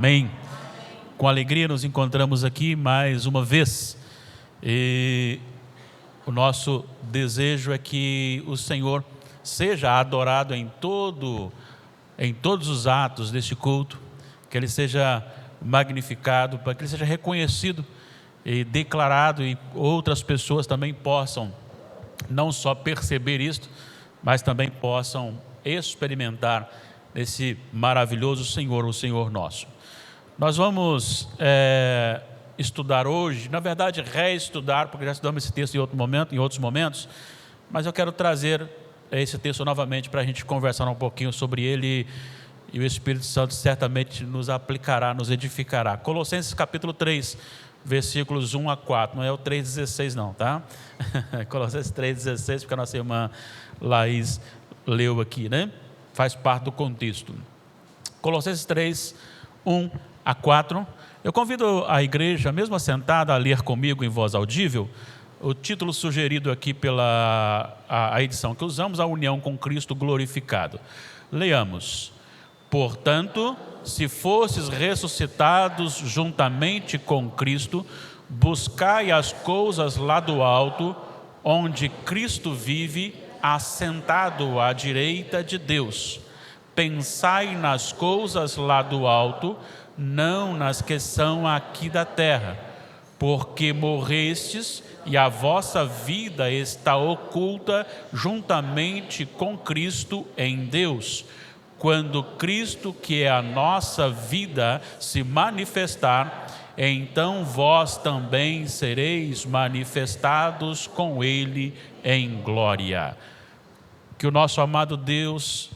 Amém. Com alegria nos encontramos aqui mais uma vez. E o nosso desejo é que o Senhor seja adorado em todos os atos deste culto, que Ele seja magnificado, para que Ele seja reconhecido e declarado, e outras pessoas também possam não só perceber isto, mas também possam experimentar esse maravilhoso Senhor, o Senhor nosso. Nós vamos estudar hoje, na verdade reestudar, porque já estudamos esse texto em outros momentos, mas eu quero trazer esse texto novamente para a gente conversar um pouquinho sobre ele, e o Espírito Santo certamente nos aplicará, nos edificará. Colossenses capítulo 3, versículos 1 a 4, não é o 3,16 não, tá? Colossenses 3,16, porque a nossa irmã Laís leu aqui, né? Faz parte do contexto. Colossenses 3, 1 a 4. Eu convido a igreja, mesmo assentada, a ler comigo em voz audível o título sugerido aqui pela a edição que usamos, a união com Cristo glorificado. Leiamos. Portanto, se fostes ressuscitados juntamente com Cristo, buscai as coisas lá do alto, onde Cristo vive, assentado à direita de Deus. Pensai nas coisas lá do alto, não nas que são aqui da terra, porque morrestes e a vossa vida está oculta juntamente com Cristo em Deus. Quando Cristo, que é a nossa vida, se manifestar, então vós também sereis manifestados com Ele em glória. Que o nosso amado Deus,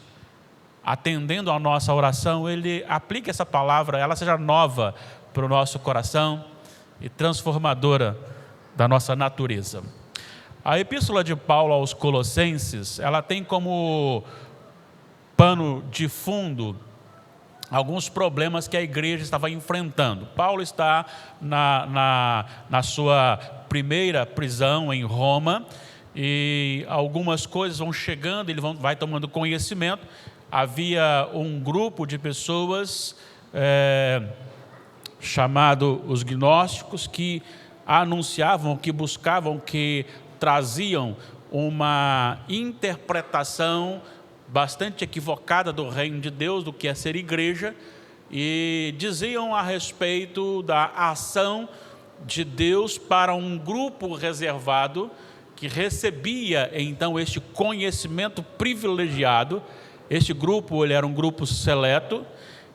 atendendo a nossa oração, Ele aplique essa palavra, ela seja nova para o nosso coração e transformadora da nossa natureza. A epístola de Paulo aos Colossenses, ela tem como pano de fundo alguns problemas que a igreja estava enfrentando. Paulo está na sua primeira prisão em Roma, e algumas coisas vão chegando, ele vai tomando conhecimento. Havia um grupo de pessoas chamado os gnósticos, que anunciavam, que buscavam, que traziam uma interpretação bastante equivocada do reino de Deus, do que é ser igreja, e diziam a respeito da ação de Deus para um grupo reservado, que recebia então este conhecimento privilegiado. Este grupo, ele era um grupo seleto,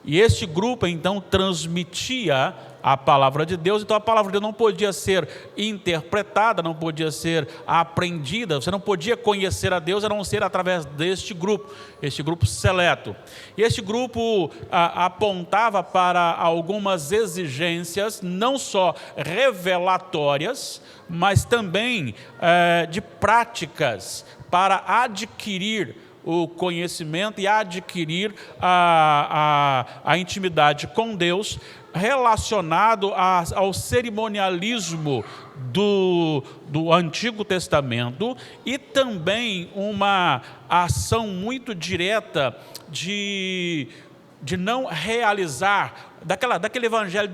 e este grupo então transmitia a palavra de Deus. Então a palavra de Deus não podia ser interpretada, não podia ser aprendida, você não podia conhecer a Deus a não ser através deste grupo, este grupo seleto. E este grupo apontava para algumas exigências, não só revelatórias, mas também de práticas, para adquirir o conhecimento e adquirir a intimidade com Deus, relacionado ao cerimonialismo do Antigo Testamento, e também uma ação muito direta de não realizar daquele evangelho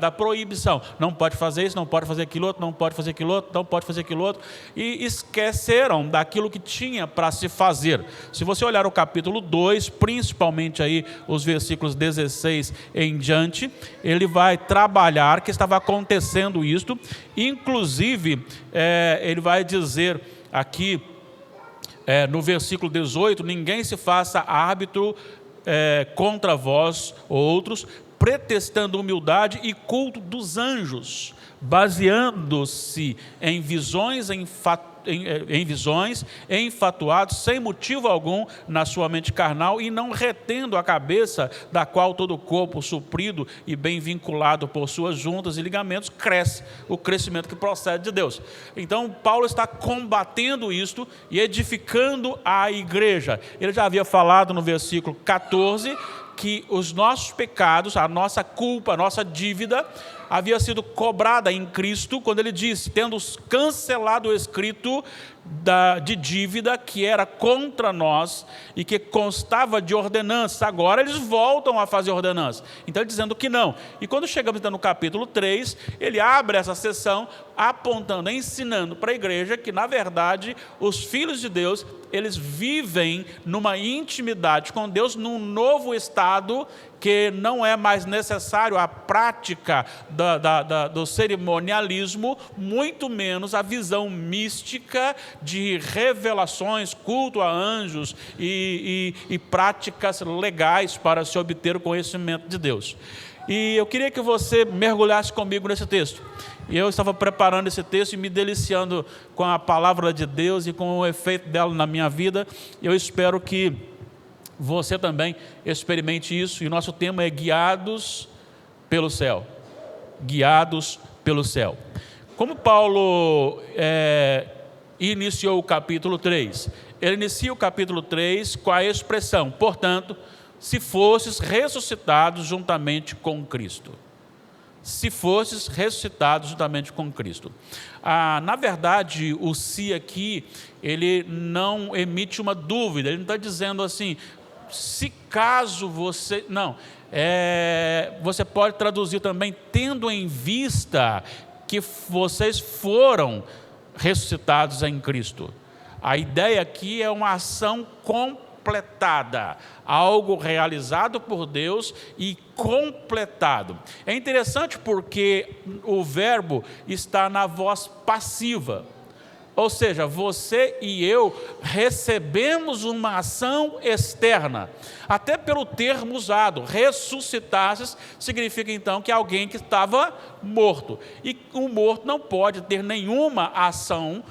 da proibição. Não pode fazer isso, não pode fazer aquilo outro, não pode fazer aquilo outro, não pode fazer aquilo outro, e esqueceram daquilo que tinha para se fazer. Se você olhar o capítulo 2, principalmente aí os versículos 16 em diante, ele vai trabalhar que estava acontecendo isto. Inclusive, ele vai dizer aqui, no versículo 18, ninguém se faça árbitro contra vós outros, pretextando humildade e culto dos anjos, baseando-se em visões, enfatuados sem motivo algum na sua mente carnal, e não retendo a cabeça, da qual todo o corpo, suprido e bem vinculado por suas juntas e ligamentos, cresce, o crescimento que procede de Deus. Então Paulo está combatendo isto e edificando a igreja. Ele já havia falado no versículo 14 que os nossos pecados, a nossa culpa, a nossa dívida, havia sido cobrada em Cristo, quando ele disse, tendo cancelado o escrito de dívida que era contra nós e que constava de ordenança. Agora eles voltam a fazer ordenança. Então ele dizendo que não. E quando chegamos então no capítulo 3, ele abre essa sessão apontando, ensinando para a igreja que, na verdade, os filhos de Deus, eles vivem numa intimidade com Deus, num novo estado, que não é mais necessário a prática do cerimonialismo, muito menos a visão mística de revelações, culto a anjos e práticas legais para se obter o conhecimento de Deus. E eu queria que você mergulhasse comigo nesse texto. E eu estava preparando esse texto e me deliciando com a palavra de Deus e com o efeito dela na minha vida. Eu espero que você também experimente isso. E o nosso tema é guiados pelo céu. Guiados pelo céu. Como Paulo iniciou o capítulo 3? Ele inicia o capítulo 3 com a expressão, portanto, se fosses ressuscitados juntamente com Cristo. Se fosses ressuscitados juntamente com Cristo. Na verdade, o se aqui, ele não emite uma dúvida, ele não está dizendo assim, se caso você... Não, você pode traduzir também, tendo em vista que vocês foram ressuscitados em Cristo. A ideia aqui é uma ação completada, algo realizado por Deus e completado. É interessante porque o verbo está na voz passiva, ou seja, você e eu recebemos uma ação externa, até pelo termo usado, ressuscitasses, significa então que alguém que estava morto, e o morto não pode ter nenhuma ação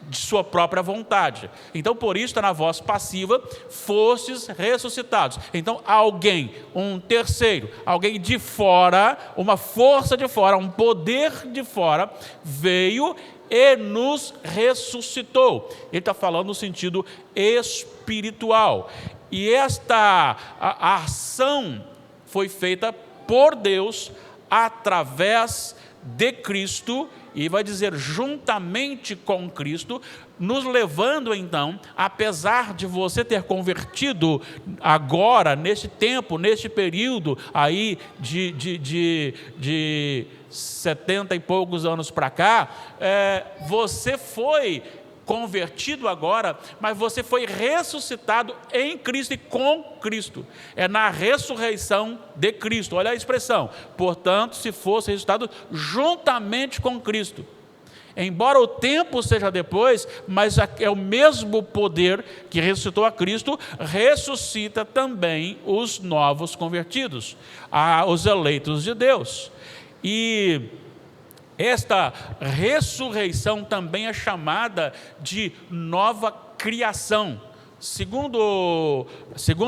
de sua própria vontade. Então, por isso está na voz passiva, fostes ressuscitados. Então, alguém, um terceiro, alguém de fora, uma força de fora, um poder de fora, veio e nos ressuscitou. Ele está falando no sentido espiritual. E esta a ação foi feita por Deus através de Cristo, e vai dizer juntamente com Cristo, nos levando então, apesar de você ter convertido agora, neste tempo, neste período aí de 70 e poucos anos para cá, você foi convertido agora, mas você foi ressuscitado em Cristo e com Cristo. É na ressurreição de Cristo. Olha a expressão. Portanto, se fosse ressuscitado juntamente com Cristo. Embora o tempo seja depois, mas é o mesmo poder que ressuscitou a Cristo, ressuscita também os novos convertidos, os eleitos de Deus. E esta ressurreição também é chamada de nova criação. Segundo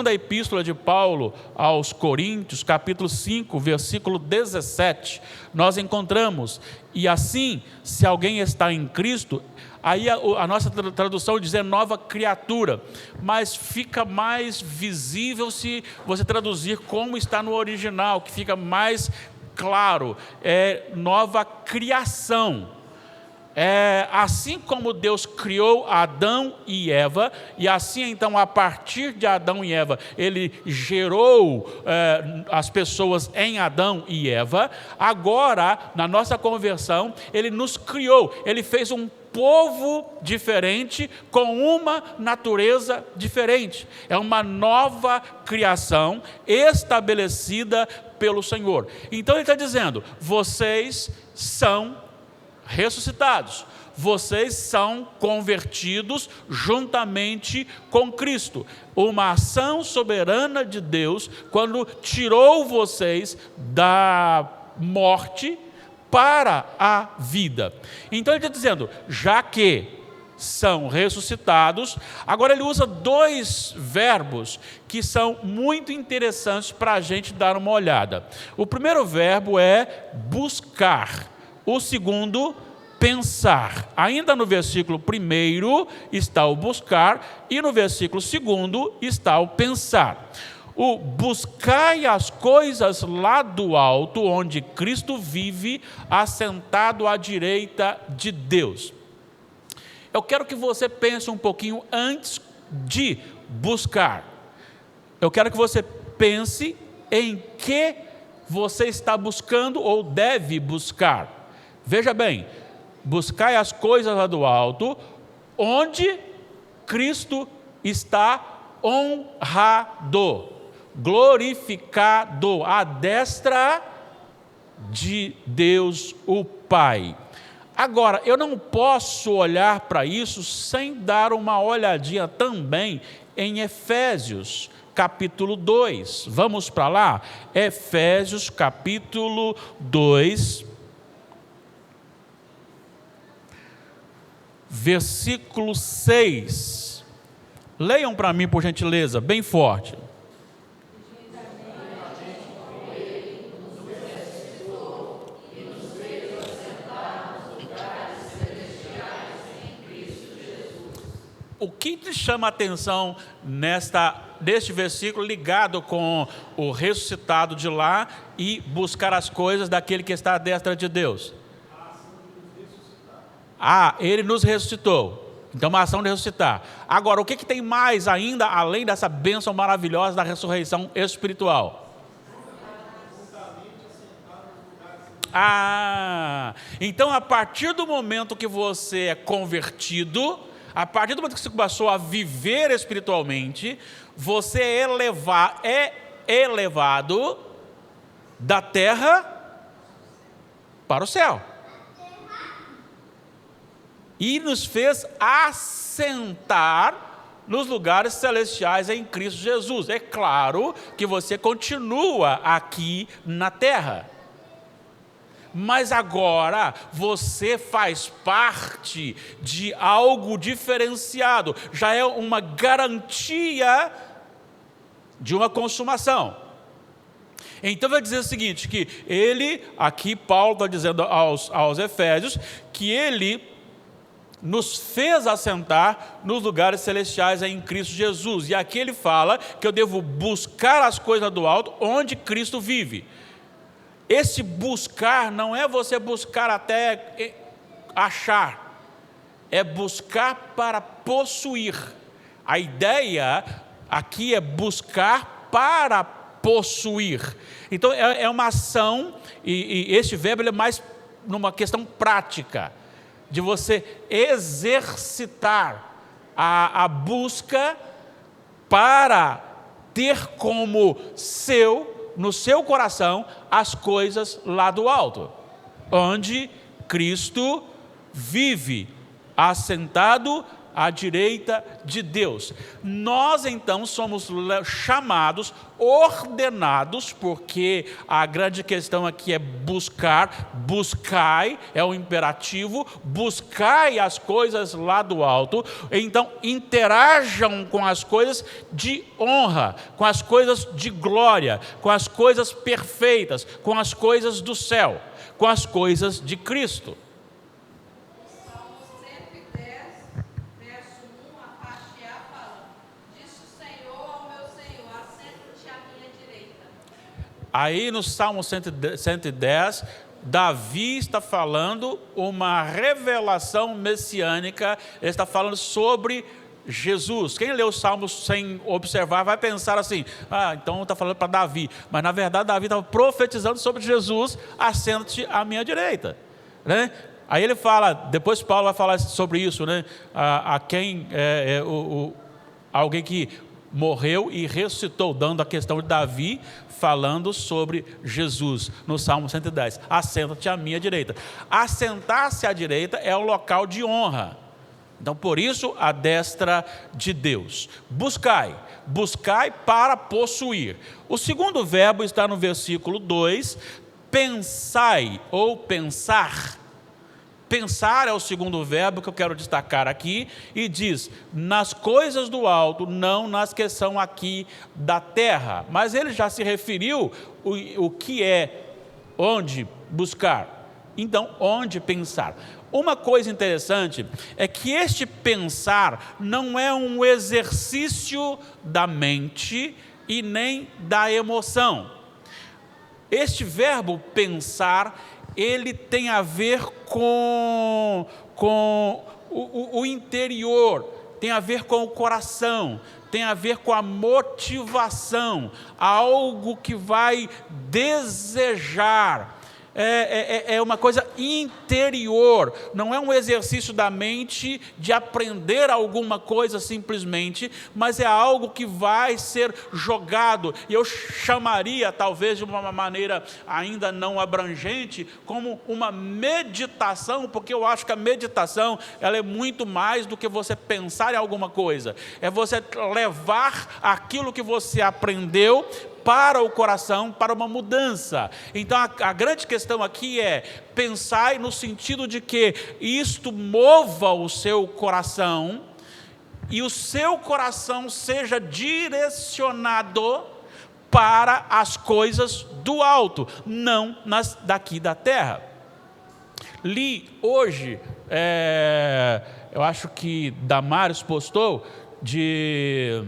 a epístola de Paulo aos Coríntios, capítulo 5, versículo 17, nós encontramos, e assim, se alguém está em Cristo, aí a nossa tradução diz nova criatura, mas fica mais visível se você traduzir como está no original, que fica mais claro, nova criação. Assim como Deus criou Adão e Eva, e assim então a partir de Adão e Eva, Ele gerou as pessoas em Adão e Eva, agora na nossa conversão, Ele nos criou, Ele fez um povo diferente, com uma natureza diferente. É uma nova criação estabelecida pelo Senhor. Então ele está dizendo, vocês são ressuscitados, vocês são convertidos juntamente com Cristo. Uma ação soberana de Deus, quando tirou vocês da morte para a vida. Então ele está dizendo, já que são ressuscitados, agora ele usa dois verbos que são muito interessantes para a gente dar uma olhada. O primeiro verbo é buscar, o segundo, pensar. Ainda no versículo 1 está o buscar e no versículo 2 está o pensar. o buscai as coisas lá do alto, onde Cristo vive, assentado à direita de Deus. Eu quero que você pense um pouquinho antes de buscar. Eu quero que você pense em que você está buscando ou deve buscar. Veja bem, buscai as coisas lá do alto, onde Cristo está honrado, glorificado, à destra de Deus o Pai. Agora, eu não posso olhar para isso sem dar uma olhadinha também em Efésios, capítulo 2. Vamos para lá? Efésios, capítulo 2, versículo 6. Leiam para mim, por gentileza, bem forte. O que te chama a atenção neste versículo ligado com o ressuscitado de lá e buscar as coisas daquele que está à destra de Deus? Ele nos ressuscitou. Então, uma ação de ressuscitar. Agora, o que tem mais ainda, além dessa bênção maravilhosa da ressurreição espiritual? Então, a partir do momento que você é convertido, a partir do momento que você começou a viver espiritualmente, você é elevado da terra para o céu. E nos fez assentar nos lugares celestiais em Cristo Jesus. É claro que você continua aqui na terra, mas agora você faz parte de algo diferenciado, já é uma garantia de uma consumação. Então vai dizer o seguinte, que Paulo está dizendo aos Efésios, que ele nos fez assentar nos lugares celestiais em Cristo Jesus. E aqui ele fala que eu devo buscar as coisas do alto, onde Cristo vive. Esse buscar não é você buscar até achar, é buscar para possuir. A ideia aqui é buscar para possuir. Então é uma ação, e este verbo ele é mais numa questão prática, de você exercitar a busca para ter como no seu coração, as coisas lá do alto, onde Cristo vive, assentado à direita de Deus. Nós então somos chamados, ordenados, porque a grande questão aqui é buscai, é o imperativo, buscai as coisas lá do alto. Então interajam com as coisas de honra, com as coisas de glória, com as coisas perfeitas, com as coisas do céu, com as coisas de Cristo. Aí no Salmo 110, Davi está falando uma revelação messiânica, ele está falando sobre Jesus. Quem lê os Salmos sem observar vai pensar assim, então está falando para Davi. Mas na verdade Davi estava profetizando sobre Jesus, assenta-te à minha direita. Né? Aí ele fala, depois Paulo vai falar sobre isso, né? Alguém que morreu e ressuscitou, dando a questão de Davi, falando sobre Jesus, no Salmo 110, assenta-te à minha direita. Assentar-se à direita é o local de honra. Então, por isso, a destra de Deus. Buscai para possuir. O segundo verbo está no versículo 2, pensai ou pensar. Pensar é o segundo verbo que eu quero destacar aqui, e diz, nas coisas do alto, não nas que são aqui da terra. Mas ele já se referiu o que é, onde buscar. Então, onde pensar? Uma coisa interessante é que este pensar não é um exercício da mente e nem da emoção. Este verbo pensar, ele tem a ver com o interior, tem a ver com o coração, tem a ver com a motivação, algo que vai desejar. É uma coisa interior, não é um exercício da mente de aprender alguma coisa simplesmente, mas é algo que vai ser jogado, e eu chamaria, talvez de uma maneira ainda não abrangente, como uma meditação, porque eu acho que a meditação, ela é muito mais do que você pensar em alguma coisa, é você levar aquilo que você aprendeu para o coração, para uma mudança. Então a grande questão aqui é pensar no sentido de que isto mova o seu coração e o seu coração seja direcionado para as coisas do alto, não daqui da terra. Li hoje, eu acho que Damares postou, de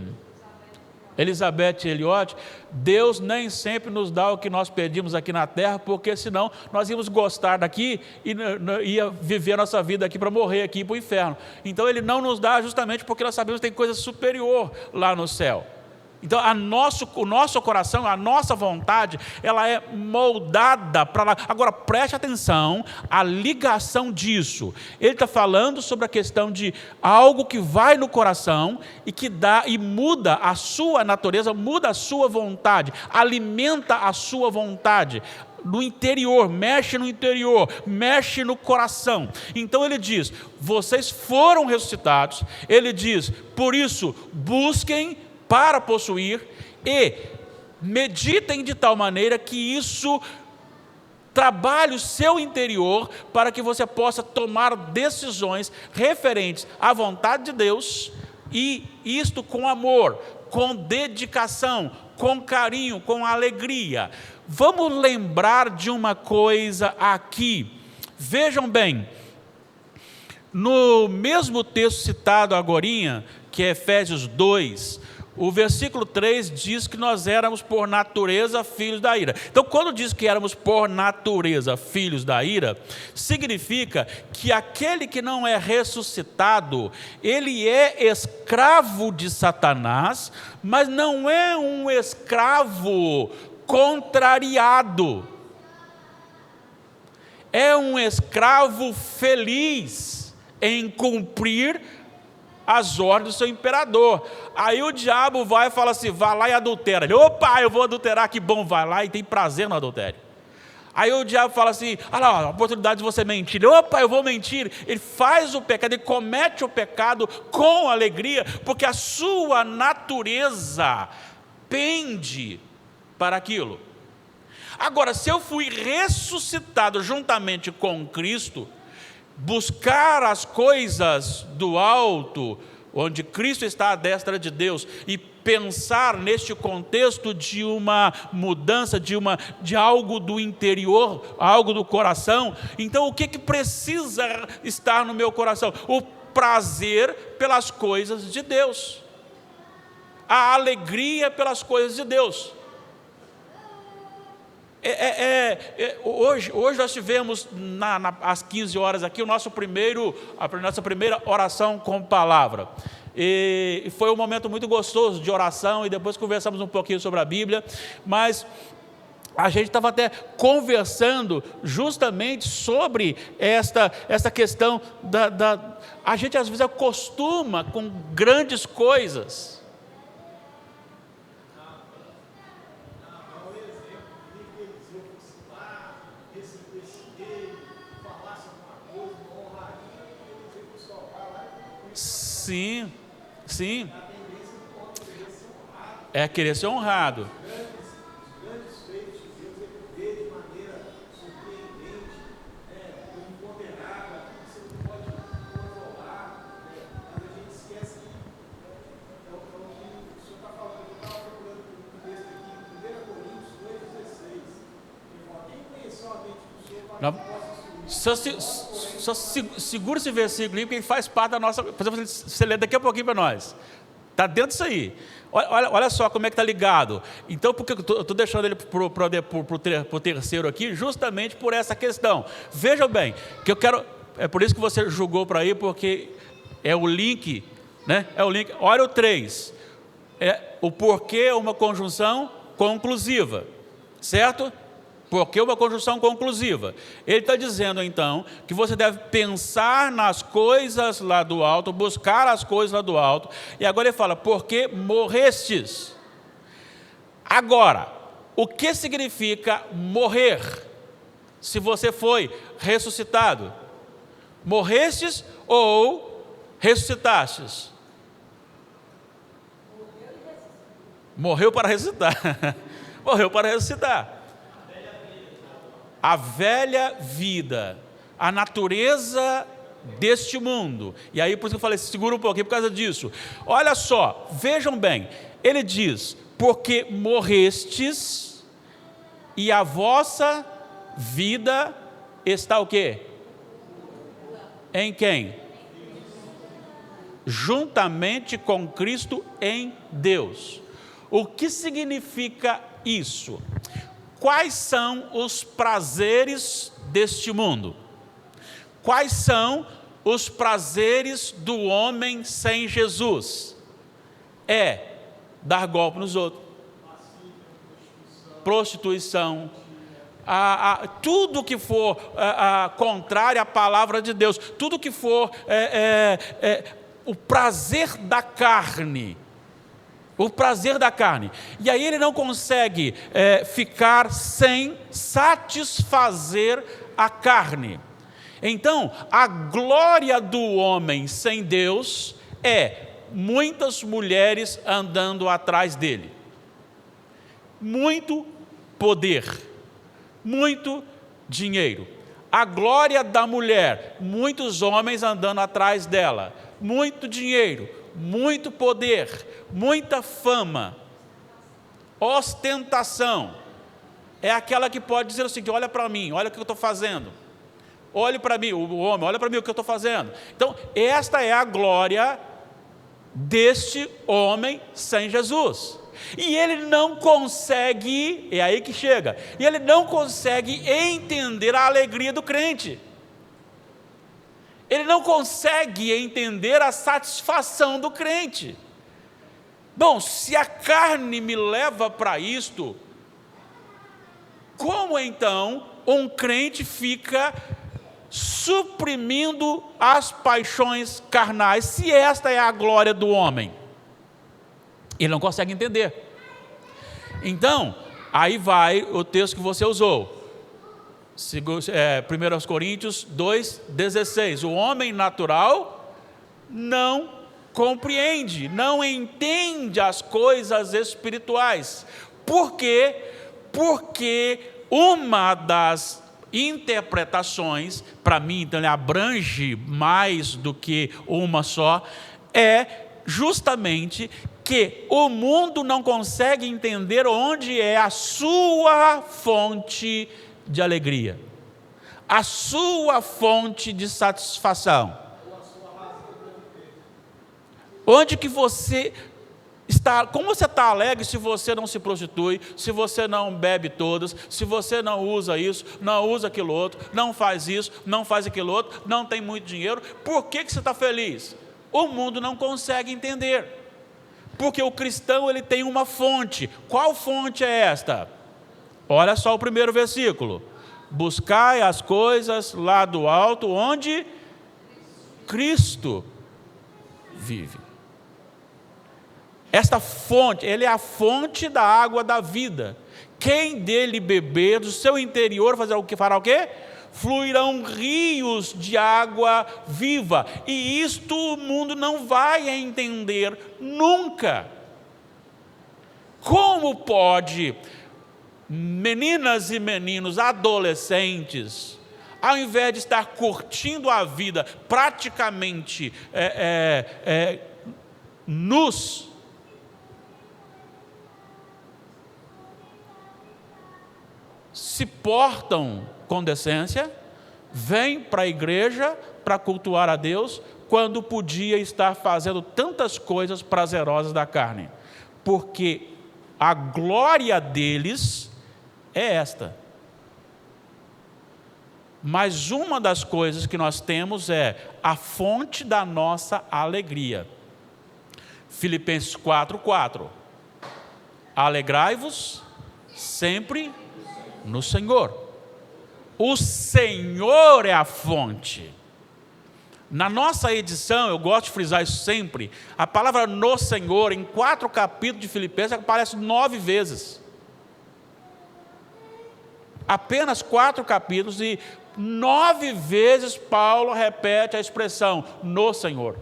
Elizabeth Elliot, Deus nem sempre nos dá o que nós pedimos aqui na terra, porque senão nós íamos gostar daqui e ia viver a nossa vida aqui para morrer aqui para o inferno. Então Ele não nos dá justamente porque nós sabemos que tem coisa superior lá no céu. Então o nosso coração, a nossa vontade, ela é moldada para lá. Agora preste atenção à ligação disso. Ele está falando sobre a questão de algo que vai no coração e que dá e muda a sua natureza, muda a sua vontade, alimenta a sua vontade. No interior, mexe no coração. Então ele diz, vocês foram ressuscitados. Ele diz, por isso, busquem para possuir e meditem de tal maneira que isso trabalhe o seu interior para que você possa tomar decisões referentes à vontade de Deus, e isto com amor, com dedicação, com carinho, com alegria. Vamos lembrar de uma coisa aqui. Vejam bem, no mesmo texto citado agorinha, que é Efésios 2, o versículo 3 diz que nós éramos por natureza filhos da ira. Então, quando diz que éramos por natureza filhos da ira, significa que aquele que não é ressuscitado, ele é escravo de Satanás, mas não é um escravo contrariado. É um escravo feliz em cumprir as ordens do seu imperador. Aí o diabo vai e fala assim, vai lá e adultera. Ele, opa, eu vou adulterar, que bom, vai lá e tem prazer no adultério. Aí o diabo fala assim, olha lá, a oportunidade de você mentir. Ele, opa, eu vou mentir. Ele faz o pecado, ele comete o pecado com alegria, porque a sua natureza pende para aquilo. Agora, se eu fui ressuscitado juntamente com Cristo, buscar as coisas do alto, onde Cristo está à destra de Deus, e pensar neste contexto de uma mudança, de algo do interior, algo do coração, então o que precisa estar no meu coração? O prazer pelas coisas de Deus, a alegria pelas coisas de Deus. Hoje nós tivemos às 15 horas aqui a nossa primeira oração com palavra, e foi um momento muito gostoso de oração, e depois conversamos um pouquinho sobre a Bíblia, mas a gente estava até conversando justamente sobre esta questão a gente às vezes acostuma com grandes coisas. Sim, é querer ser honrado. Só segura esse versículo aí, porque ele faz parte da nossa. Você lê daqui a pouquinho para nós. Está dentro disso aí. Olha só como é que está ligado. Então, por que eu estou deixando ele para o terceiro aqui? Justamente por essa questão. Veja bem, que eu quero... É por isso que você julgou para ir, porque é o link, né? É o link. Olha o 3. O porquê é uma conjunção conclusiva, certo? Porque uma conjunção conclusiva. Ele está dizendo, então, que você deve pensar nas coisas lá do alto, buscar as coisas lá do alto. E agora ele fala, porque morrestes. Agora, o que significa morrer? Se você foi ressuscitado. Morrestes ou ressuscitastes? Morreu para ressuscitar. Morreu para ressuscitar. A velha vida, a natureza deste mundo. E aí, por isso que eu falei, segura um pouquinho por causa disso. Olha só, vejam bem, ele diz, porque morrestes e a vossa vida está o quê? Em quem? Juntamente com Cristo em Deus. O que significa isso? Quais são os prazeres deste mundo? Quais são os prazeres do homem sem Jesus? É dar golpe nos outros, prostituição, tudo que for contrário à palavra de Deus, tudo que for o prazer da carne. O prazer da carne. E aí ele não consegue ficar sem satisfazer a carne. Então, a glória do homem sem Deus é muitas mulheres andando atrás dele. Muito poder. Muito dinheiro. A glória da mulher, muitos homens andando atrás dela. Muito dinheiro. Muito poder, muita fama, ostentação. É aquela que pode dizer o seguinte: olha para mim, olha o que eu estou fazendo. Olhe para mim, o homem, olha para mim o que eu estou fazendo. Então, esta é a glória deste homem sem Jesus. E ele não consegue, é aí que chega, e ele não consegue entender a alegria do crente. Ele não consegue entender a satisfação do crente. Bom, se a carne me leva para isto, como então um crente fica suprimindo as paixões carnais, se esta é a glória do homem? Ele não consegue entender. Então, aí vai o texto que você usou. 1 Coríntios 2,16. O homem natural não compreende, não entende as coisas espirituais. Por quê? Porque uma das interpretações, para mim, então ele abrange mais do que uma só, é justamente que o mundo não consegue entender onde é a sua fonte de alegria, a sua fonte de satisfação. Onde que você está? Como você está alegre se você não se prostitui, se você não bebe todas, se você não usa isso, não usa aquilo outro, não faz isso, não faz aquilo outro, não tem muito dinheiro? Por que você está feliz? O mundo não consegue entender, porque o cristão ele tem uma fonte. Qual fonte é esta? Olha só o primeiro versículo. Buscai as coisas lá do alto, onde Cristo vive. Esta fonte, ele é a fonte da água da vida. Quem dele beber, do seu interior fará o quê? Fluirão rios de água viva. E isto o mundo não vai entender nunca. Como pode meninas e meninos, adolescentes, ao invés de estar curtindo a vida praticamente nus, se portam com decência, vêm para a igreja para cultuar a Deus, quando podia estar fazendo tantas coisas prazerosas da carne? Porque a glória deles é esta. Mas uma das coisas que nós temos é a fonte da nossa alegria. Filipenses 4:4. Alegrai-vos sempre no Senhor. O Senhor é a fonte. Na nossa edição, eu gosto de frisar isso sempre, a palavra no Senhor, em 4 capítulos de Filipenses, aparece 9 vezes. Apenas 4 capítulos e 9 vezes Paulo repete a expressão no Senhor.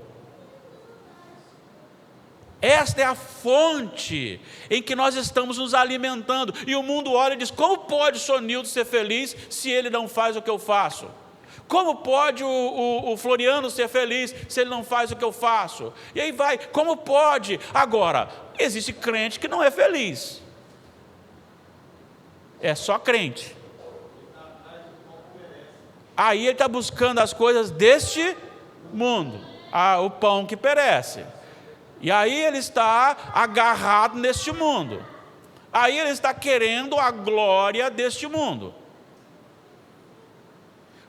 Esta é a fonte em que nós estamos nos alimentando. E o mundo olha e diz: como pode o Sonildo ser feliz se ele não faz o que eu faço? Como pode o Floriano ser feliz se ele não faz o que eu faço? E aí vai, como pode? Agora, existe crente que não é feliz. É só crente. Aí ele está buscando as coisas deste mundo, o pão que perece. E aí ele está agarrado neste mundo. Aí ele está querendo a glória deste mundo.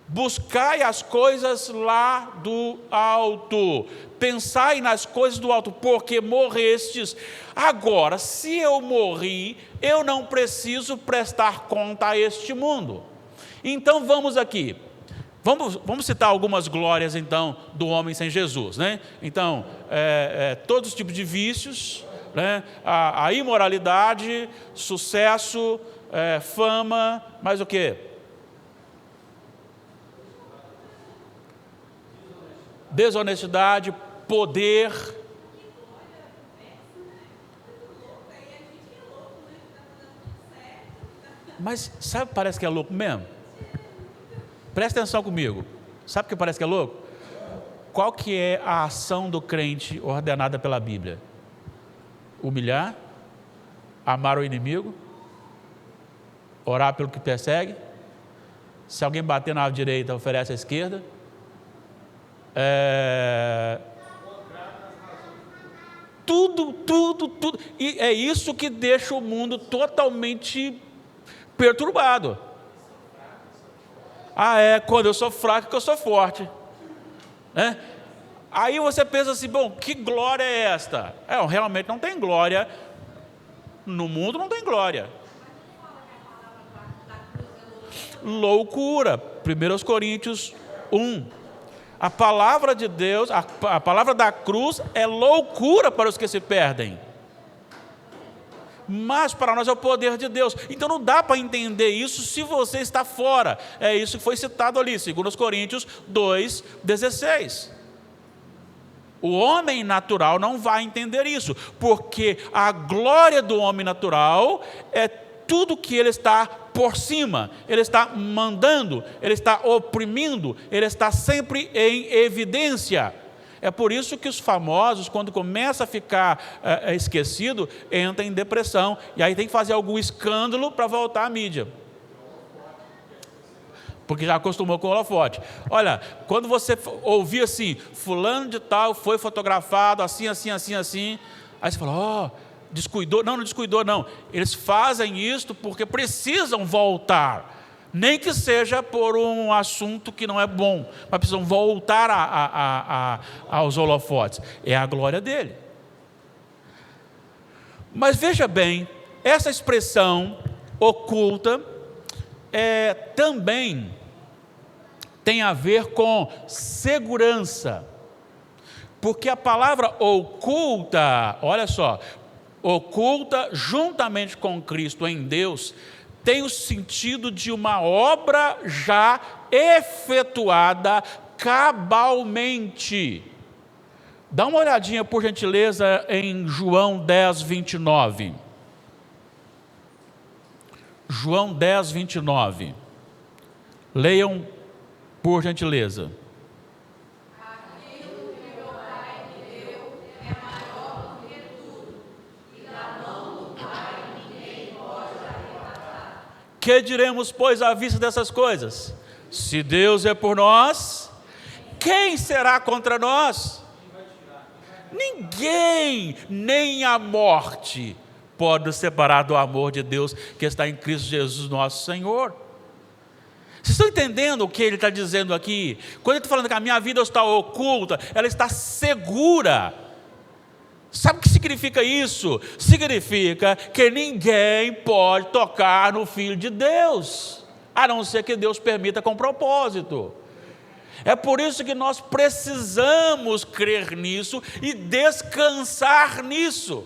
Buscai as coisas lá do alto. Pensai nas coisas do alto, porque morrestes. Agora, se eu morri, eu não preciso prestar conta a este mundo. Então vamos aqui. Vamos citar algumas glórias, então, do homem sem Jesus, né? Então, todos os tipos de vícios, né? A imoralidade, sucesso, fama, mais o quê? Desonestidade, poder. Mas sabe, parece que é louco mesmo? Presta atenção comigo. Sabe o que parece que é louco? Qual que é a ação do crente ordenada pela Bíblia? Humilhar, amar o inimigo, orar pelo que persegue. Se alguém bater na direita, oferece à esquerda. Tudo. E é isso que deixa o mundo totalmente perturbado. Quando eu sou fraco que eu sou forte, né? Aí você pensa assim: bom, que glória é esta? Realmente não tem glória. No mundo não tem glória. Loucura. 1 Coríntios 1. A palavra de Deus, a palavra da cruz é loucura para os que se perdem. Mas para nós é o poder de Deus. Então não dá para entender isso se você está fora. É isso que foi citado ali, 2 Coríntios 2:16. O homem natural não vai entender isso, porque a glória do homem natural é tudo que ele está por cima, ele está mandando, ele está oprimindo, ele está sempre em evidência. É por isso que os famosos, quando começa a ficar esquecido, entram em depressão, e aí tem que fazer algum escândalo para voltar à mídia, porque já acostumou com o holofote. Olha, quando você ouvir assim: fulano de tal foi fotografado assim, aí você fala: descuidou. Não descuidou não, eles fazem isto porque precisam voltar, nem que seja por um assunto que não é bom, mas precisam voltar aos holofotes. É a glória dele. Mas veja bem, essa expressão oculta também tem a ver com segurança, porque a palavra oculta, olha só, oculta juntamente com Cristo em Deus, tem o sentido de uma obra já efetuada cabalmente. Dá uma olhadinha, por gentileza, em João 10:29. João 10:29. Leiam, por gentileza. Que diremos, pois, à vista dessas coisas? Se Deus é por nós, quem será contra nós? Ninguém, nem a morte, pode nos separar do amor de Deus que está em Cristo Jesus, nosso Senhor. Vocês estão entendendo o que ele está dizendo aqui? Quando ele está falando que a minha vida está oculta, ela está segura. Sabe o que significa isso? Significa que ninguém pode tocar no Filho de Deus, a não ser que Deus permita com propósito. É por isso que nós precisamos crer nisso e descansar nisso.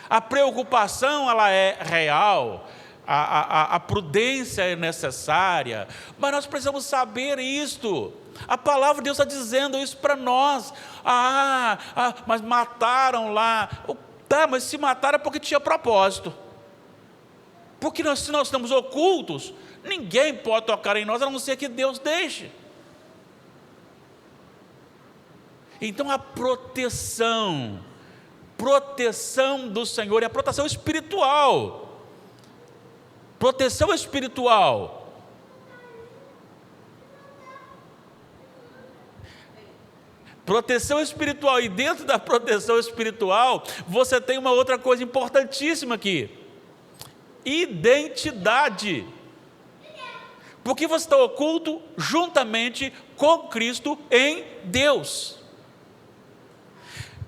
A preocupação, ela é real, a prudência é necessária, mas nós precisamos saber isto. A palavra de Deus está dizendo isso para nós. Mas mataram lá. Tá, mas se mataram é porque tinha propósito. Porque se nós estamos ocultos, ninguém pode tocar em nós, a não ser que Deus deixe. Então a proteção do Senhor é a proteção espiritual. Proteção espiritual. Proteção espiritual. E dentro da proteção espiritual, você tem uma outra coisa importantíssima aqui: identidade. Porque você está oculto juntamente com Cristo em Deus.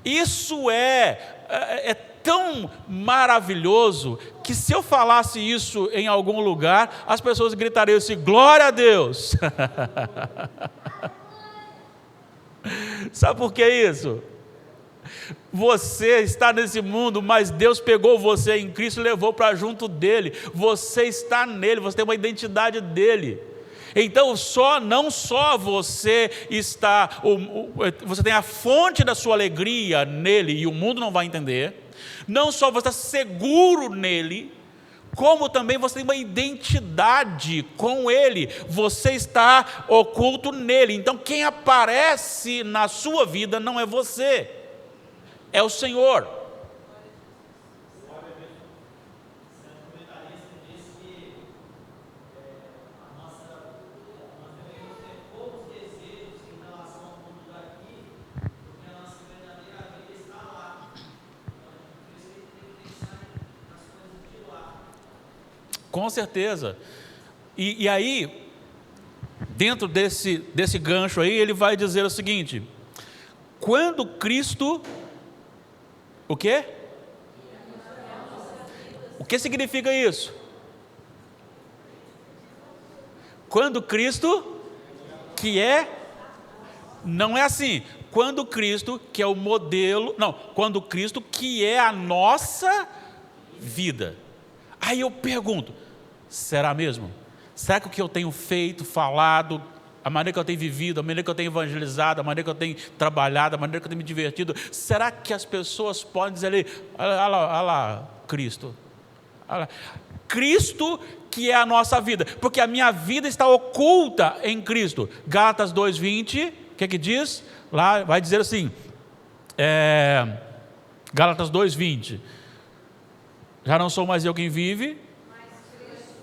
Isso é tão maravilhoso que se eu falasse isso em algum lugar, as pessoas gritariam assim: glória a Deus. Sabe por que isso? Você está nesse mundo, mas Deus pegou você em Cristo e levou para junto dele. Você está nele, você tem uma identidade dele. Então não só você está, você tem a fonte da sua alegria nele, e o mundo não vai entender. Não só você está seguro nele, como também você tem uma identidade com ele. Você está oculto nele. Então quem aparece na sua vida não é você, é o Senhor. Com certeza. E aí, dentro desse gancho aí, ele vai dizer o seguinte: quando Cristo, o quê? O que significa isso? Quando Cristo, não é assim, quando Cristo, que é o modelo, não, quando Cristo, que é a nossa vida. Aí eu pergunto: será mesmo? Será que o que eu tenho feito, falado, a maneira que eu tenho vivido, a maneira que eu tenho evangelizado, a maneira que eu tenho trabalhado, a maneira que eu tenho me divertido, será que as pessoas podem dizer ali: olha lá, Cristo, olha lá. Cristo que é a nossa vida, porque a minha vida está oculta em Cristo. Gálatas 2:20, o que diz? Lá vai dizer assim, Gálatas 2:20, já não sou mais eu quem vive,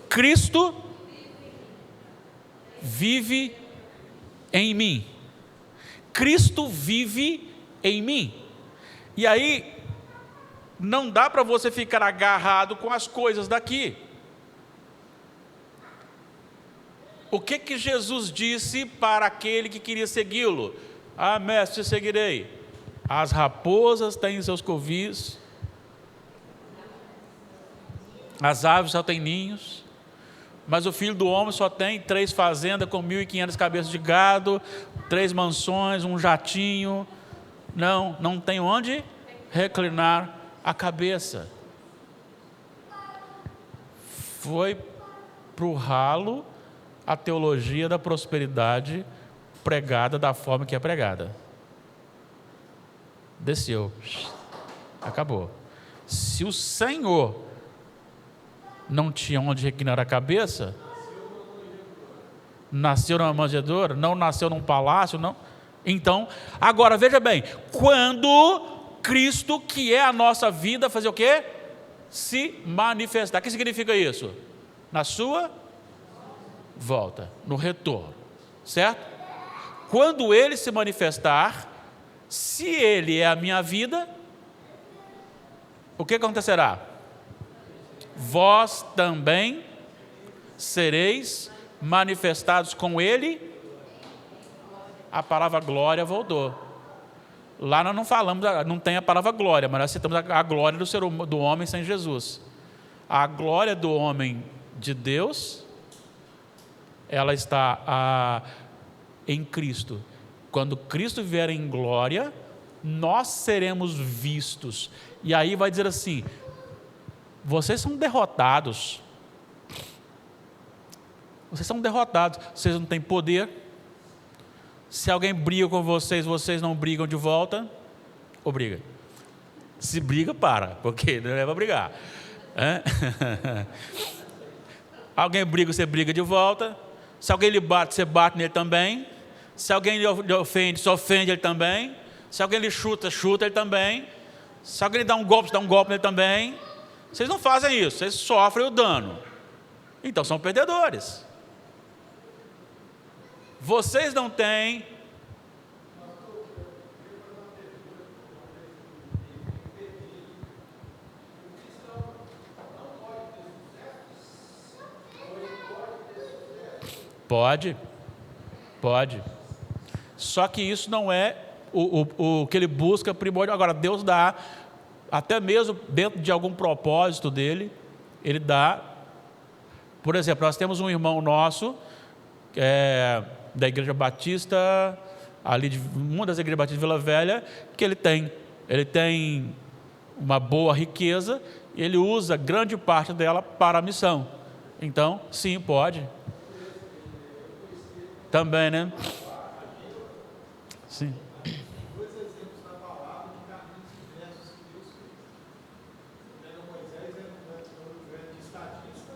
Cristo vive em mim. Cristo vive em mim. E aí, não dá para você ficar agarrado com as coisas daqui. O que Jesus disse para aquele que queria segui-lo? Mestre, seguirei. As raposas têm seus covis, as aves só têm ninhos, mas o Filho do Homem só tem 3 fazendas com 1.500 cabeças de gado, 3 mansões, um jatinho. Não tem onde reclinar a cabeça. Foi para o ralo a teologia da prosperidade pregada da forma que é pregada. Desceu, acabou. Se o Senhor não tinha onde reclinar a cabeça, nasceu numa manjedoura, não nasceu num palácio, não. Então, agora veja bem, quando Cristo, que é a nossa vida, fazer o quê? Se manifestar. O que significa isso? Na sua volta, no retorno, certo? quando Ele se manifestar, se Ele é a minha vida, o que acontecerá? Vós também sereis manifestados com Ele. A palavra glória voltou. Lá nós não falamos, não tem a palavra glória, mas nós citamos a glória do homem sem Jesus. A glória do homem de Deus, ela está em Cristo. Quando Cristo vier em glória, nós seremos vistos. E aí vai dizer assim: vocês são derrotados. Vocês são derrotados. Vocês não têm poder. Se alguém briga com vocês, vocês não brigam de volta. Ou briga? Se briga, para, porque não é para brigar. Alguém briga, você briga de volta. Se alguém lhe bate, você bate nele também. Se alguém lhe ofende, você ofende ele também. Se alguém lhe chuta, chuta ele também. Se alguém lhe dá um golpe, você dá um golpe nele também. Vocês não fazem isso, vocês sofrem o dano. Então são perdedores. Vocês não têm Pode. Só que isso não é o que ele busca primordial. Agora, Deus dá, até mesmo dentro de algum propósito dele, ele dá. Por exemplo, nós temos um irmão nosso, da Igreja Batista, ali de uma das igrejas batistas de Vila Velha, que ele tem uma boa riqueza, e ele usa grande parte dela para a missão. Então, sim, pode. Também, né? Sim. Dois exemplos na palavra de caminhos diversos que Deus fez. Moisés era um grande estadista,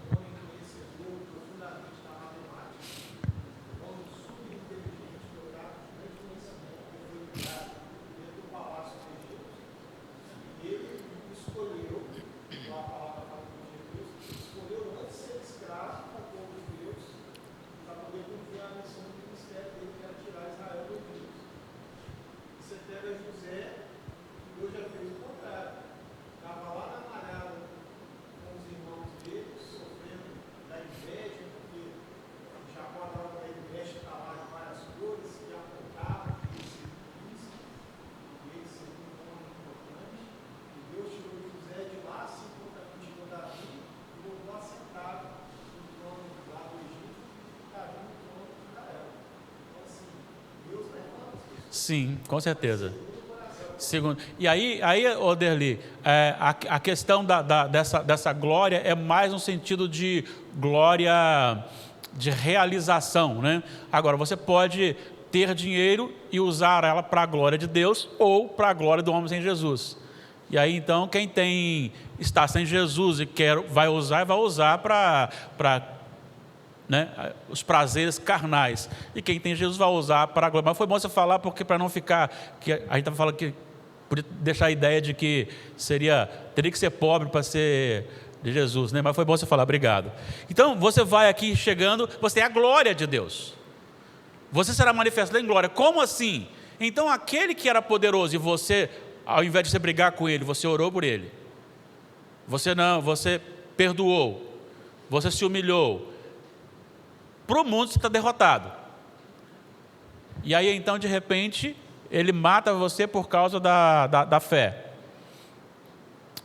um homem conhecedor profundamente da matemática, um homem subinteligente, dotado de grande conhecimento, que foi criado dentro do palácio de Deus. E ele escolheu, a palavra fala de Deus, escolheu antes ser escravo para o povo de Deus, para poder cumprir a missão do ministério dele, que era tirar Israel do Egito. Você pega José, que Deus já fez o contrário. Estava lá na malhada com os irmãos dele, sofrendo da inveja, porque Jacó estava com a inveja, estava de várias cores, que apontava, que ele se e ele seria um homem importante. E Deus tirou José de lá, se tirou Davi, e voltou assentado no trono lá do Egito. Sim, com certeza. Segundo, e aí Oderli, a questão dessa glória é mais no sentido de glória de realização, né? Agora, você pode ter dinheiro e usar ela para a glória de Deus ou para a glória do homem sem Jesus. E aí, então, quem está sem Jesus e vai usar para né, os prazeres carnais. E quem tem Jesus vai usar para a glória. Mas foi bom você falar, porque para não ficar, que a gente estava falando que podia deixar a ideia de que teria que ser pobre para ser de Jesus, né? Mas foi bom você falar, obrigado. Então, você vai aqui chegando, você tem a glória de Deus. Você será manifestado em glória. Como assim? Então, aquele que era poderoso e você, ao invés de você brigar com ele, você orou por ele. Você perdoou. Você se humilhou. Para o mundo você está derrotado. E aí então de repente ele mata você por causa da fé.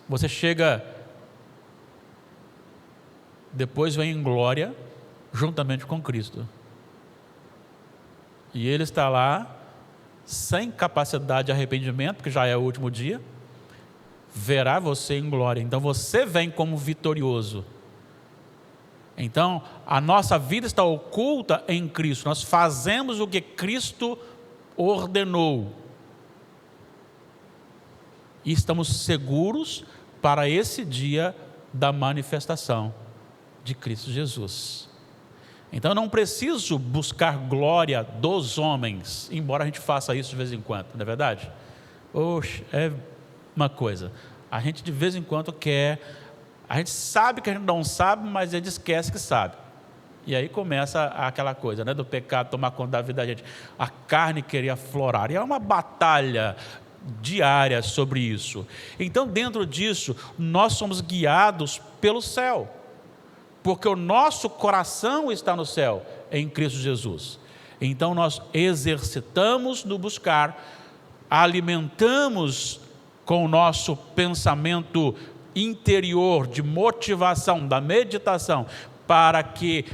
Você chega, depois vem em glória juntamente com Cristo. E ele está lá sem capacidade de arrependimento, porque já é o último dia. Verá você em glória. Então você vem como vitorioso. Então, a nossa vida está oculta em Cristo. Nós fazemos o que Cristo ordenou. E estamos seguros para esse dia da manifestação de Cristo Jesus. Então, eu não preciso buscar glória dos homens, embora a gente faça isso de vez em quando, não é verdade? Oxe, é uma coisa. A gente de vez em quando quer... A gente sabe que a gente não sabe, mas a gente esquece que sabe. E aí começa aquela coisa, né, do pecado tomar conta da vida da gente. A carne queria aflorar. E é uma batalha diária sobre isso. Então, dentro disso, nós somos guiados pelo céu. Porque o nosso coração está no céu, em Cristo Jesus. Então, nós exercitamos no buscar, alimentamos com o nosso pensamento interior, de motivação, da meditação, para que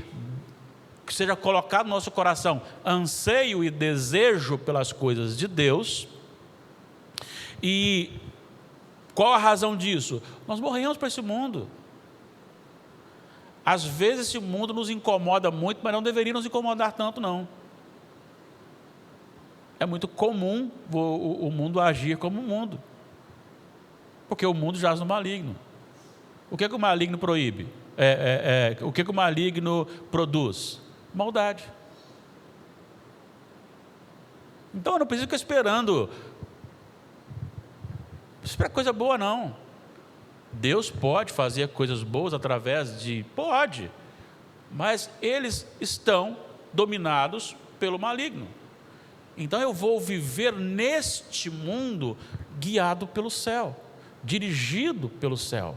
seja colocado no nosso coração anseio e desejo pelas coisas de Deus. E qual a razão disso? Nós morremos para esse mundo. Às vezes esse mundo nos incomoda muito, mas não deveria nos incomodar tanto, não. É muito comum o mundo agir como o mundo, porque o mundo jaz no maligno. O que o maligno proíbe? O que o maligno produz? Maldade. Então eu não preciso ficar esperando. Espera coisa boa, não. Deus pode fazer coisas boas através de... Pode. Mas eles estão dominados pelo maligno. Então eu vou viver neste mundo guiado pelo céu, dirigido pelo céu.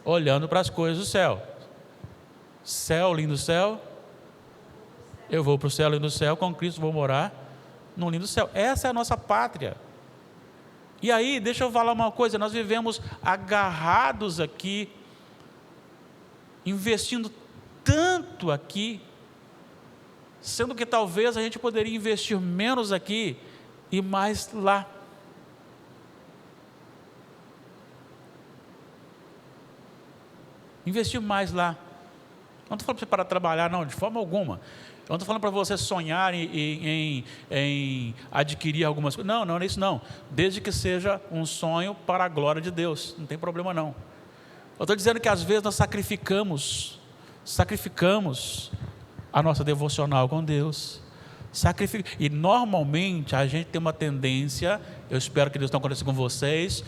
Olhando para as coisas do céu. Céu, lindo céu. Eu vou para o céu, lindo céu. Com Cristo vou morar no lindo céu. Essa é a nossa pátria. E aí, deixa eu falar uma coisa. Nós vivemos agarrados aqui, investindo tanto aqui, sendo que talvez a gente poderia investir menos aqui e mais lá. Investir mais lá. Não estou falando para você parar de trabalhar, não, de forma alguma. Eu não estou falando para você sonhar em adquirir algumas coisas. Não, não é isso não. Desde que seja um sonho para a glória de Deus. Não tem problema não. Eu estou dizendo que às vezes nós sacrificamos a nossa devocional com Deus. E normalmente a gente tem uma tendência, eu espero que Deus não aconteça com vocês,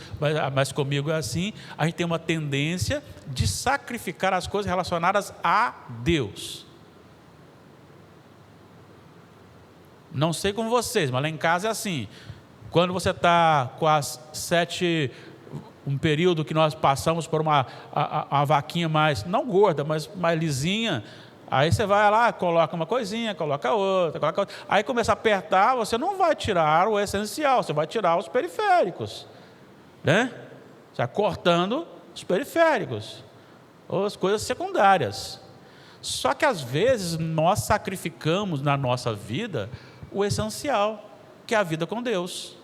mas comigo é assim, a gente tem uma tendência de sacrificar as coisas relacionadas a Deus. Não sei com vocês, mas lá em casa é assim. Quando você está com as 7, um período que nós passamos por uma vaquinha mais, não gorda, mas mais lisinha, aí você vai lá, coloca uma coisinha, coloca outra. Aí começa a apertar, você não vai tirar o essencial, você vai tirar os periféricos. Né? Você vai cortando os periféricos, ou as coisas secundárias. Só que às vezes nós sacrificamos na nossa vida o essencial, que é a vida com Deus.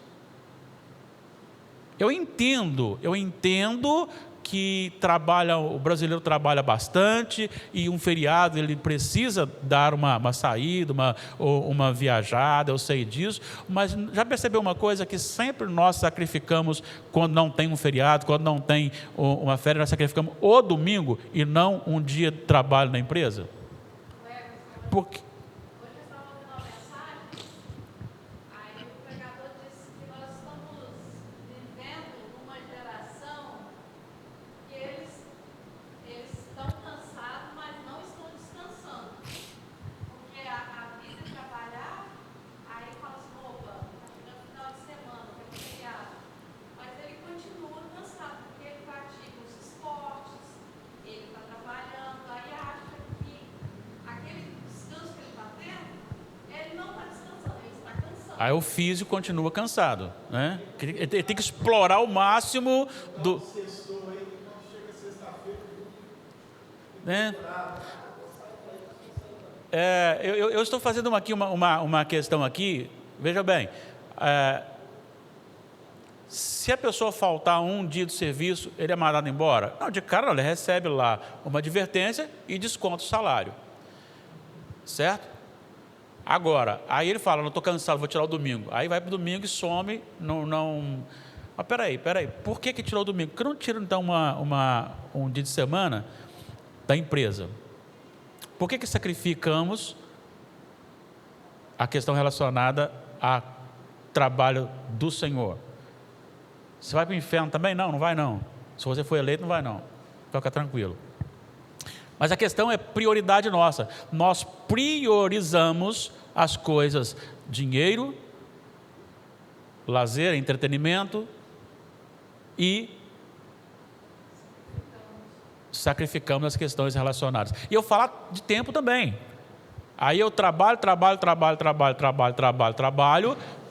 Eu entendo que o brasileiro trabalha bastante e um feriado ele precisa dar uma saída, uma viajada, eu sei disso, mas já percebeu uma coisa, que sempre nós sacrificamos quando não tem um feriado, quando não tem uma férias, nós sacrificamos o domingo e não um dia de trabalho na empresa? Porque aí o físico continua cansado, né? Ele tem que explorar o máximo do... né? Eu estou fazendo aqui uma questão aqui, veja bem, se a pessoa faltar um dia de serviço, ele é mandado embora? Não, de cara não, ele recebe lá uma advertência e desconta o salário, certo? Agora, aí ele fala, não estou cansado, vou tirar o domingo. Aí vai para o domingo e some, não... Mas peraí, por que tirou o domingo? Por que não tira então um dia de semana da empresa? Por que sacrificamos a questão relacionada a trabalho do Senhor? Você vai para o inferno também? Não vai não. Se você for eleito, não vai não. Fica tranquilo. Mas a questão é prioridade nossa. Nós priorizamos as coisas: dinheiro, lazer, entretenimento, e sacrificamos as questões relacionadas. E eu falo de tempo também. Aí eu trabalho,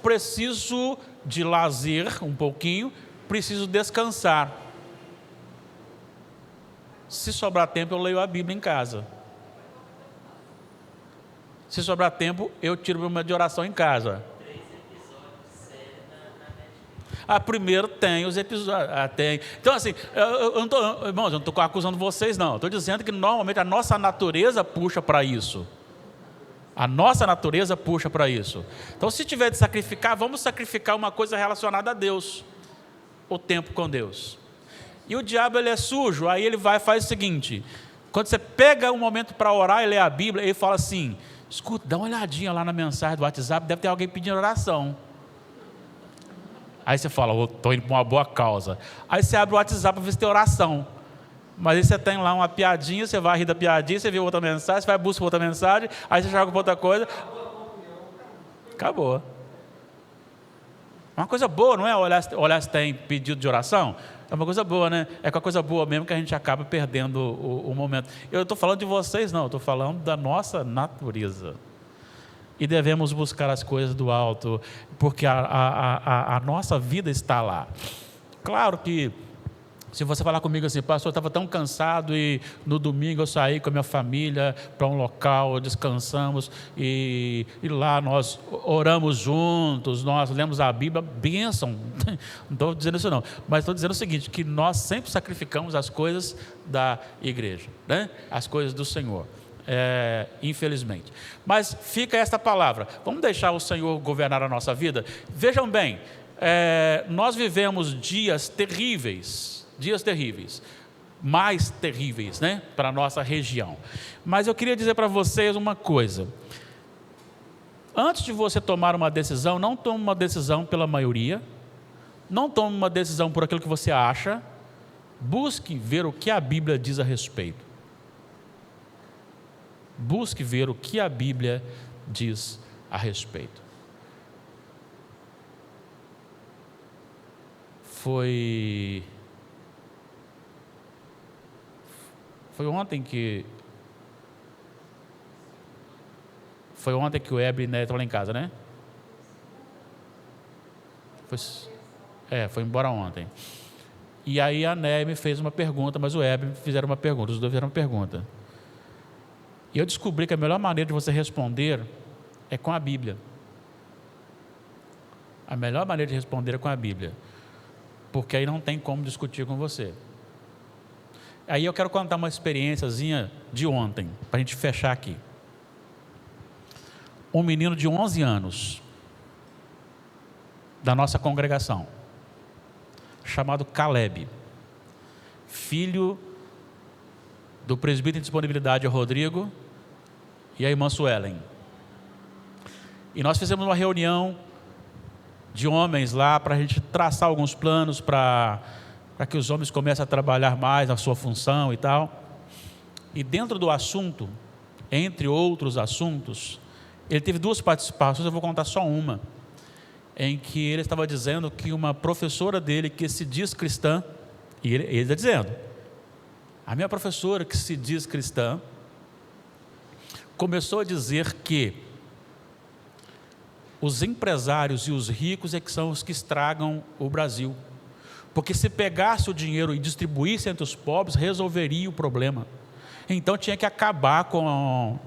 preciso de lazer um pouquinho, preciso descansar. Se sobrar tempo, eu leio a Bíblia em casa. Se sobrar tempo, eu tiro meu momento de oração em casa. Primeiro tem os episódios. Tem. Então, assim, irmãos, eu não estou acusando vocês, não. Estou dizendo que normalmente a nossa natureza puxa para isso. A nossa natureza puxa para isso. Então, se tiver de sacrificar, vamos sacrificar uma coisa relacionada a Deus. O tempo com Deus. E o diabo, ele é sujo, aí ele vai e faz o seguinte: quando você pega um momento para orar e ler a Bíblia, ele fala assim: escuta, dá uma olhadinha lá na mensagem do WhatsApp, deve ter alguém pedindo oração. Aí você fala: estou indo para uma boa causa. Aí você abre o WhatsApp para ver se tem oração. Mas aí você tem lá uma piadinha, você vai rir da piadinha, você vê outra mensagem, você vai buscar outra mensagem, aí você joga para outra coisa. Acabou. Uma coisa boa, não é? Olhar se tem pedido de oração. É uma coisa boa, né? É com a coisa boa mesmo que a gente acaba perdendo o momento. Eu não estou falando de vocês, não. Eu estou falando da nossa natureza. E devemos buscar as coisas do alto, porque a nossa vida está lá. Claro que, se você falar comigo assim: pastor, eu estava tão cansado e no domingo eu saí com a minha família para um local, descansamos e lá nós oramos juntos, nós lemos a Bíblia, bênção. Não estou dizendo isso não, mas estou dizendo o seguinte, que nós sempre sacrificamos as coisas da igreja, né? As coisas do Senhor. Infelizmente. Mas fica esta palavra: vamos deixar o Senhor governar a nossa vida. Vejam bem, nós vivemos dias terríveis, mais terríveis, né, para a nossa região. Mas eu queria dizer para vocês uma coisa: antes de você tomar uma decisão, não tome uma decisão pela maioria, não tome uma decisão por aquilo que você acha, busque ver o que a Bíblia diz a respeito. Busque ver o que a Bíblia diz a respeito. Foi ontem que o Heber estava lá em casa, né? Foi embora ontem. E aí a Né me fez uma pergunta, mas o Heber fizeram uma pergunta, os dois fizeram uma pergunta. E eu descobri que a melhor maneira de você responder é com a Bíblia. A melhor maneira de responder é com a Bíblia. Porque aí não tem como discutir com você. Aí eu quero contar uma experiênciazinha de ontem, para a gente fechar aqui. Um menino de 11 anos, da nossa congregação, chamado Caleb, filho do presbítero em disponibilidade Rodrigo e a irmã Suelen. E nós fizemos uma reunião de homens lá para a gente traçar alguns planos para que os homens comecem a trabalhar mais na sua função e tal. E dentro do assunto, entre outros assuntos, ele teve duas participações, eu vou contar só uma, em que ele estava dizendo que uma professora dele, que se diz cristã, e ele está dizendo: a minha professora, que se diz cristã, começou a dizer que os empresários e os ricos é que são os que estragam o Brasil, porque se pegasse o dinheiro e distribuísse entre os pobres, resolveria o problema. Então tinha que acabar com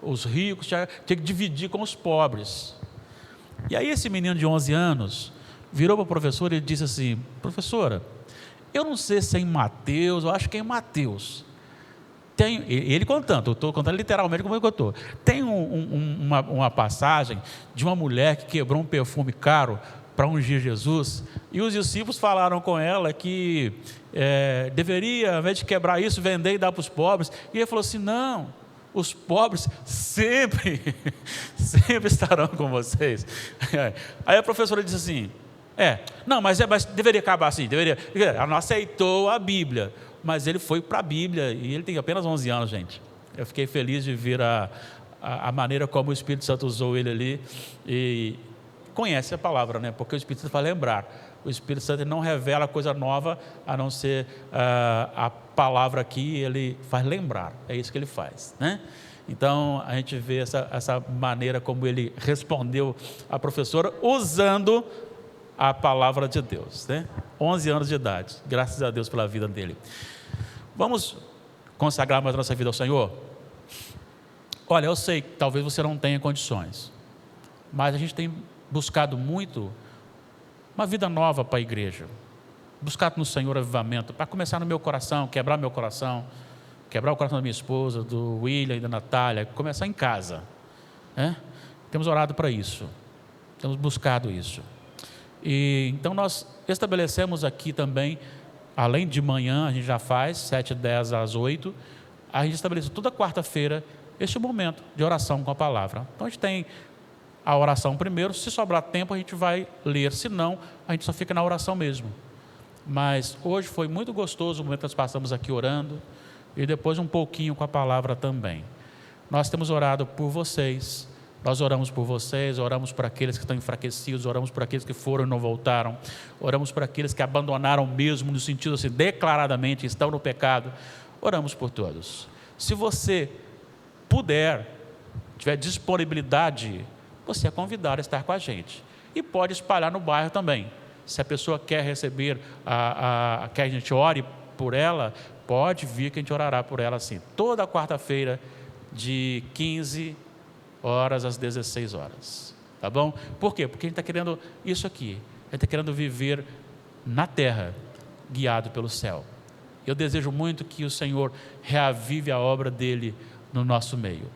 os ricos, tinha que dividir com os pobres. E aí esse menino de 11 anos virou para a professora e disse assim: professora, eu não sei se é em Mateus, eu acho que é em Mateus. Ele contando, eu estou contando literalmente como eu estou. Tem uma passagem de uma mulher que quebrou um perfume caro para ungir Jesus, e os discípulos falaram com ela que deveria, ao invés de quebrar isso, vender e dar para os pobres. E ele falou assim: não, os pobres sempre estarão com vocês. Aí a professora disse assim: Mas deveria acabar assim, deveria. Ela não aceitou a Bíblia, mas ele foi para a Bíblia e ele tem apenas 11 anos, gente. Eu fiquei feliz de ver a maneira como o Espírito Santo usou ele ali e conhece a palavra, né? Porque o Espírito Santo vai lembrar. O Espírito Santo não revela coisa nova, a não ser a palavra aqui, ele faz lembrar. É isso que ele faz, né? Então, a gente vê essa maneira como ele respondeu à professora, usando a palavra de Deus, né? 11 anos de idade, graças a Deus pela vida dele. Vamos consagrar mais a nossa vida ao Senhor? Olha, eu sei que talvez você não tenha condições, mas a gente tem buscado muito uma vida nova para a igreja, buscado no Senhor avivamento, para começar no meu coração, quebrar meu coração, quebrar o coração da minha esposa, do William e da Natália, começar em casa, né? Temos orado para isso, temos buscado isso. E então nós estabelecemos aqui também, além de manhã, a gente já faz, 7h10 às 8h, a gente estabeleceu toda quarta-feira este momento de oração com a palavra. Então a gente tem a oração primeiro, se sobrar tempo a gente vai ler, se não, a gente só fica na oração mesmo. Mas hoje foi muito gostoso o momento que nós passamos aqui orando, e depois um pouquinho com a palavra também. Nós temos orado por vocês, nós oramos por vocês, oramos por aqueles que estão enfraquecidos, oramos por aqueles que foram e não voltaram, oramos por aqueles que abandonaram mesmo, no sentido assim, declaradamente estão no pecado, oramos por todos. Se você puder, tiver disponibilidade, você é convidado a estar com a gente. E pode espalhar no bairro também. Se a pessoa quer receber, quer a gente ore por ela, pode vir que a gente orará por ela assim. Toda quarta-feira, de 15 horas às 16 horas. Tá bom? Por quê? Porque a gente está querendo isso aqui. A gente está querendo viver na terra, guiado pelo céu. Eu desejo muito que o Senhor reavive a obra dele no nosso meio.